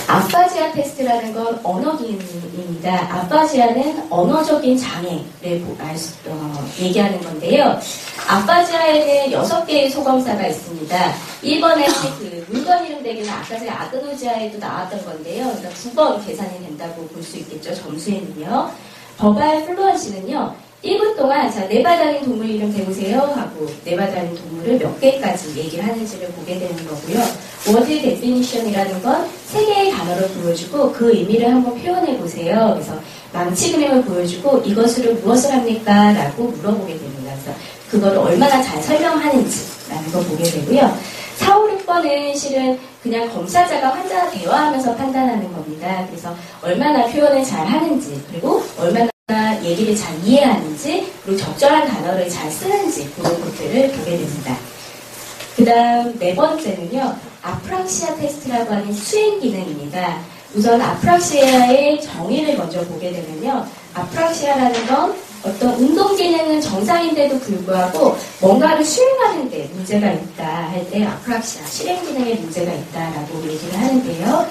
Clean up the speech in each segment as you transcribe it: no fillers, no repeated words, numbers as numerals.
아파지아 테스트라는 건 언어 기능입니다. 아파지아는 언어적인 장애를 얘기하는 건데요. 아파지아에는 6개의 소검사가 있습니다. 1번에 그 물건 이름 대기는 아까 제가 아그노지아에도 나왔던 건데요. 그러니까 9번 계산이 된다고 볼 수 있겠죠. 점수에는요. 버발 플루언시는요. 1분 동안 자, 네바달린 동물 이름 배우세요 하고 네바달린 동물을 몇 개까지 얘기를 하는지를 보게 되는 거고요. 워드 데피니션이라는 건 3개의 단어를 보여주고 그 의미를 한번 표현해 보세요. 그래서 망치 그림을 보여주고 이것으로 무엇을 합니까? 라고 물어보게 됩니다. 그래서 그거를 얼마나 잘 설명하는지라는 걸 보게 되고요. 4, 5, 6번은 실은 그냥 검사자가 환자와 대화하면서 판단하는 겁니다. 그래서 얼마나 표현을 잘 하는지 그리고 얼마나 얘기를 잘 이해하는지 그리고 적절한 단어를 잘 쓰는지 그런 것들을 보게 됩니다. 그 다음 4번째는요. 아프락시아 테스트라고 하는 수행 기능입니다. 우선 아프락시아의 정의를 먼저 보게 되면요. 아프락시아라는 건 어떤 운동 기능은 정상인데도 불구하고 뭔가를 수행하는 데 문제가 있다 할 때 아프락시아, 실행 기능에 문제가 있다라고 얘기를 하는데요.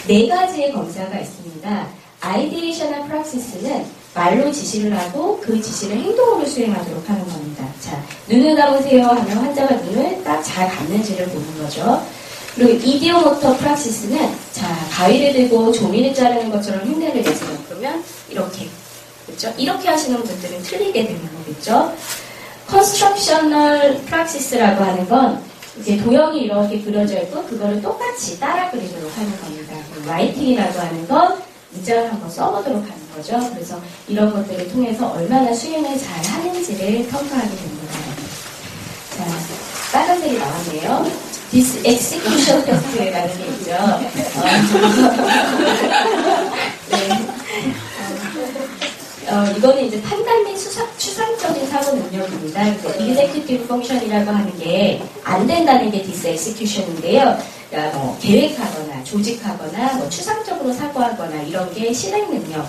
4가지의 검사가 있습니다. 아이디에이션과 프락시스는 말로 지시를 하고 그 지시를 행동으로 수행하도록 하는 겁니다. 자, 눈을 감으세요 하면 환자가 눈을 딱 잘 감는지를 보는 거죠. 그리고 이디오모터 프락시스는 자, 가위를 들고 종이를 자르는 것처럼 흉내를 내세요. 그러면 이렇게, 그렇죠? 이렇게 하시는 분들은 틀리게 되는 거겠죠. 컨스트럭셔널 프락시스라고 하는 건 이제 도형이 이렇게 그려져 있고 그거를 똑같이 따라 그리도록 하는 겁니다. 라이팅이라고 하는 건 문장을 한번 써보도록 하는 거죠. 그래서 이런 것들을 통해서 얼마나 수행을 잘 하는지를 평가하게 됩니다. 자, 빨간색이 나왔네요. Disexecution test라는 게 있죠. 네. 이거는 이제 판단 및 추상적인 사고 능력입니다. executive function이라고 하는 게 안 된다는 게 disexecution인데요. 그러니까 뭐 계획하거나 조직하거나 뭐 추상적으로 사고하거나 이런 게 실행 능력,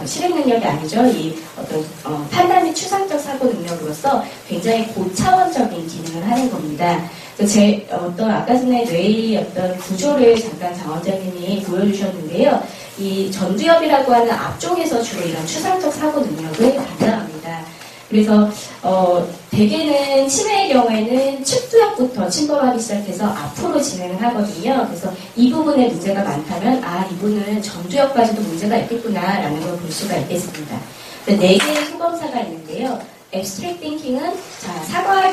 실행 능력이 아니죠. 이 어떤 판단 및 추상적 사고 능력으로서 굉장히 고차원적인 기능을 하는 겁니다. 제 어떤 아까 전에 뇌의 어떤 구조를 잠깐 장 원장님이 보여주셨는데요. 이 전두엽이라고 하는 앞쪽에서 주로 이런 추상적 사고 능력을 담당합니다. 그래서 대개는 치매의 경우에는 측두엽부터 침범하기 시작해서 앞으로 진행을 하거든요. 그래서 이 부분에 문제가 많다면 이분은 전두엽까지도 문제가 있겠구나라는 걸 볼 수가 있겠습니다. 4개의 소검사가 있는데요. Abstract Thinking은 자, 사과와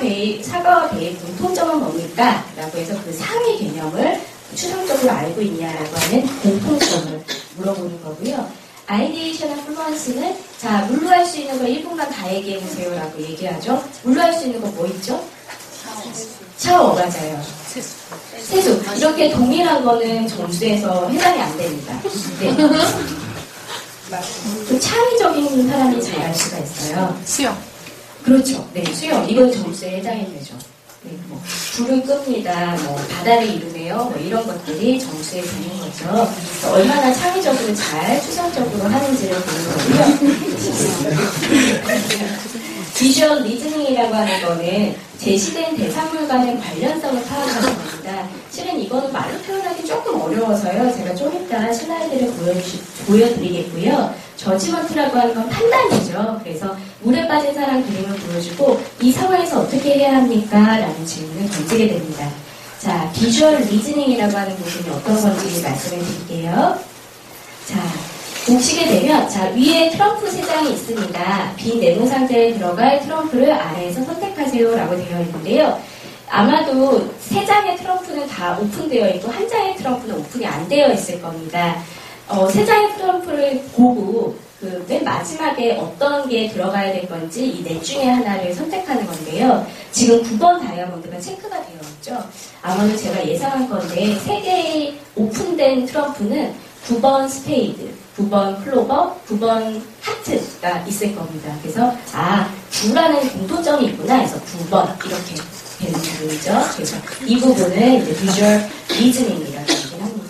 배의 공통점은 뭡니까? 라고 해서 그 상위 개념을 추상적으로 알고 있냐라고 하는 공통점을 물어보는 거고요. 아이디에이션과 플루언시는 자, 물로 할 수 있는 거 1분간 다 얘기해보세요 라고 얘기하죠. 물로 할 수 있는 거 뭐 있죠? 샤워 맞아요. 세수. 이렇게 동일한 거는 점수에서 해당이 안 됩니다. 네. 좀 창의적인 사람이 잘 할 수가 있어요. 수영. 그렇죠. 네, 수영. 이건 점수에 해당이 되죠. 네, 뭐, 불을 끕니다. 뭐, 바다를 이루네요. 뭐, 이런 것들이 점수에 되는 거죠. 얼마나 창의적으로 잘 추상적으로 하는지를 보는 거고요. 비주얼 리즈닝이라고 하는 거는 제시된 대상물과는 관련성을 파악하는 겁니다. 실은 이거는 말로 표현하기 조금 어려워서요. 제가 좀 이따 슬라이드를 보여드리겠고요. 저지먼트라고 하는 건 판단이죠. 그래서 물에 빠진 사람 그림을 보여주고 이 상황에서 어떻게 해야 합니까? 라는 질문을 던지게 됩니다. 자, 비주얼 리즈닝이라고 하는 부분이 어떤 건지 말씀을 드릴게요. 자, 보시게 되면 자, 위에 트럼프 3장이 있습니다. 빈 네모 상자에 들어갈 트럼프를 아래에서 선택하세요 라고 되어 있는데요. 아마도 3장의 트럼프는 다 오픈되어 있고 한 장의 트럼프는 오픈이 안 되어 있을 겁니다. 3장의 트럼프를 보고 그 맨 마지막에 어떤 게 들어가야 될 건지 이 넷 중에 하나를 선택하는 건데요. 지금 9번 다이아몬드가 체크가 되어 있죠. 아마도 제가 예상한 건데 3개의 오픈된 트럼프는 9번 스페이드, 9번 클로버, 9번 하트가 있을 겁니다. 그래서 9라는 공통점이 있구나 해서 9번 이렇게 되는 부분이죠. 그래서 이 부분을 이제 비주얼 리즈닝이라고 얘기를 합니다.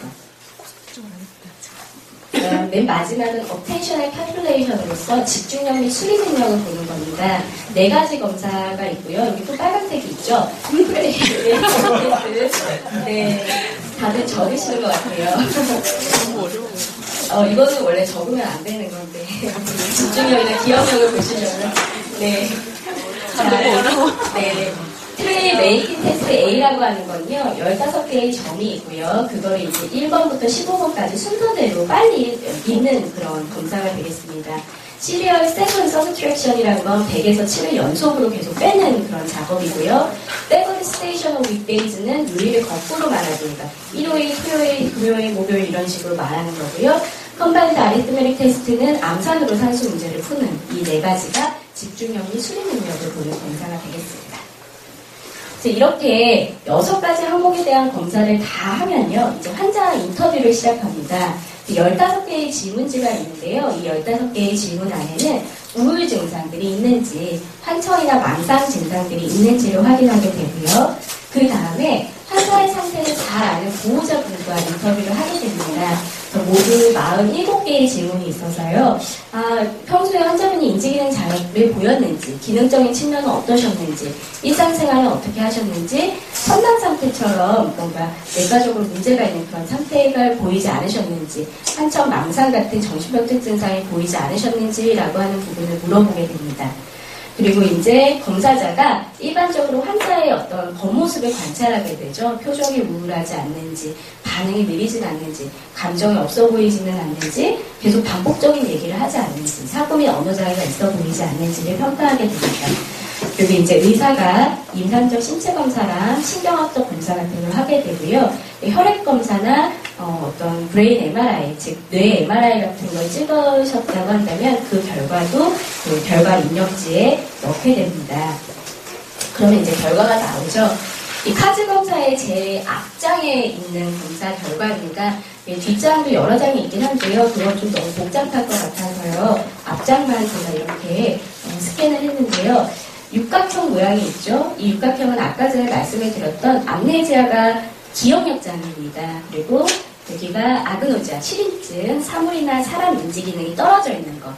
맨 마지막은 어텐셔널 캘큘레이션으로서 집중력 및 수리 능력을 보는 겁니다. 4가지 검사가 있고요. 여기 또 빨간색이 있죠. 네. 다들 적으시는 것 같아요. 이거는 원래 적으면 안 되는 건데. 집중력이나 기억력을 보시려면. 네. 자, 네. 트레이 메이킹 테스트 A라고 하는 건요, 15개의 점이 있고요. 그거를 이제 1번부터 15번까지 순서대로 빨리 읽는 그런 검사가 되겠습니다. 시리얼 세븐 서브트랙션이라는 건 100에서 7을 연속으로 계속 빼는 그런 작업이고요. 세븐 스테이션 오브 윗데이즈는 요일을 거꾸로 말하니까 일요일, 토요일, 금요일, 목요일 이런 식으로 말하는 거고요. 컴바인드 아리트메틱 테스트는 암산으로 산수 문제를 푸는 이 네 가지가 집중력 및 수리 능력을 보는 검사가 되겠습니다. 이렇게 6가지 항목에 대한 검사를 다 하면요, 이제 환자 인터뷰를 시작합니다. 15개의 질문지가 있는데요. 이 15개의 질문 안에는 우울 증상들이 있는지, 환청이나 망상 증상들이 있는지를 확인하게 되고요. 그 다음에 환자의 상태를 잘 아는 보호자분과 인터뷰를 하게 됩니다. 모두 47개의 질문이 있어서요. 평소에 환자분이 인지기능 장애를 보였는지, 기능적인 측면은 어떠셨는지, 일상생활은 어떻게 하셨는지, 선망 상태처럼 뭔가 내과적으로 문제가 있는 그런 상태가 보이지 않으셨는지, 환청, 망상 같은 정신병적 증상이 보이지 않으셨는지라고 하는 부분을 물어보게 됩니다. 그리고 이제 검사자가 일반적으로 환자의 어떤 겉모습을 관찰하게 되죠. 표정이 우울하지 않는지, 반응이 느리진 않는지, 감정이 없어 보이지는 않는지, 계속 반복적인 얘기를 하지 않는지, 사고 및 언어 장애가 있어 보이지 않는지를 평가하게 됩니다. 그리고 이제 의사가 임상적 신체 검사랑 신경학적 검사 같은 걸 하게 되고요. 혈액 검사나 어떤 브레인 MRI, 즉 뇌 MRI 같은 걸 찍으셨다고 한다면 그 결과도 그 결과 입력지에 넣게 됩니다. 그러면 이제 결과가 나오죠. 이 카즈 검사의 제 앞장에 있는 검사 결과입니다. 뒷장도 여러 장이 있긴 한데요. 그건 좀 너무 복잡할 것 같아서요. 앞장만 제가 이렇게 스캔을 했는데요. 육각형 모양이 있죠. 이 육각형은 아까 전에 말씀을 드렸던 암네지아가 기억력 장애입니다. 그리고 여기가 아그노지아, 7인증, 사물이나 사람 인지 기능이 떨어져 있는 것.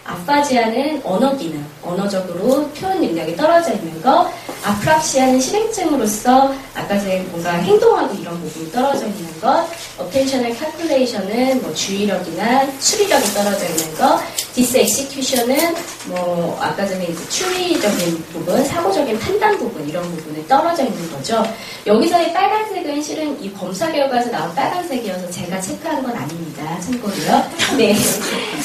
아파지아는 언어 기능, 언어적으로 표현 능력이 떨어져 있는 것. 아프락시아는 실행증으로서 아까 전에 뭔가 행동하고 이런 부분이 떨어져 있는 것. 어텐셔널 캘큘레이션은 뭐 주의력이나 추리력이 떨어져 있는 것. 디스엑시큐션은 뭐 아까 전에 이제 추리적인 부분, 사고적인 판단 부분 이런 부분이 떨어져 있는 거죠. 여기서의 빨간색은 실은 이 검사 결과에서 나온 빨간색이어서 제가 체크한 건 아닙니다. 참고로요. 네.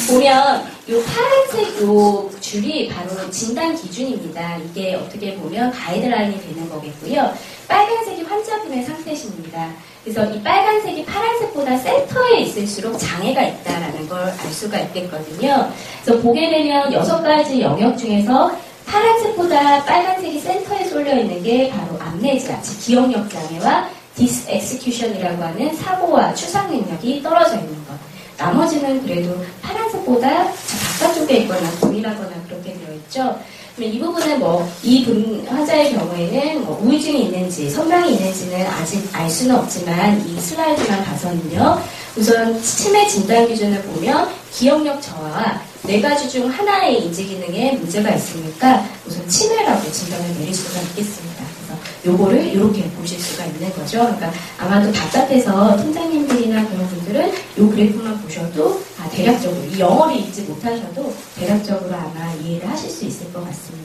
보면 요 파란색 요 줄이 바로 진단 기준입니다. 이게 어떻게 보면 가이드라인이 되는 거겠고요. 빨간색이 환자분의 상태십니다. 그래서 이 빨간색이 파란색보다 센터에 있을수록 장애가 있다라는 걸 알 수가 있겠거든요. 그래서 보게 되면 6가지 영역 중에서 파란색보다 빨간색이 센터에 쏠려 있는 게 바로 암네지아, 즉 기억력 장애와 디스엑스큐션이라고 하는 사고와 추상 능력이 떨어져 있는 것. 나머지는 그래도 파란색보다 바깥쪽에 있거나 동일하거나 그렇게 되어 있죠. 이 부분은 이 환자의 경우에는 우울증이 있는지 선망이 있는지는 아직 알 수는 없지만 이 슬라이드만 봐서는요. 우선 치매 진단 기준을 보면 기억력 저하와 4가지 중 하나의 인지 기능에 문제가 있으니까 우선 치매라고 진단을 내릴 수가 있겠습니다. 그래서 요거를 이렇게 보실 수가 있는 거죠. 그러니까 아마도 답답해서 팀장님들이나 그런 분들은 요 그래프만 보셔도 대략적으로 이 영어를 읽지 못하셔도 대략적으로 아마 이해를 하실 수 있을 것 같습니다.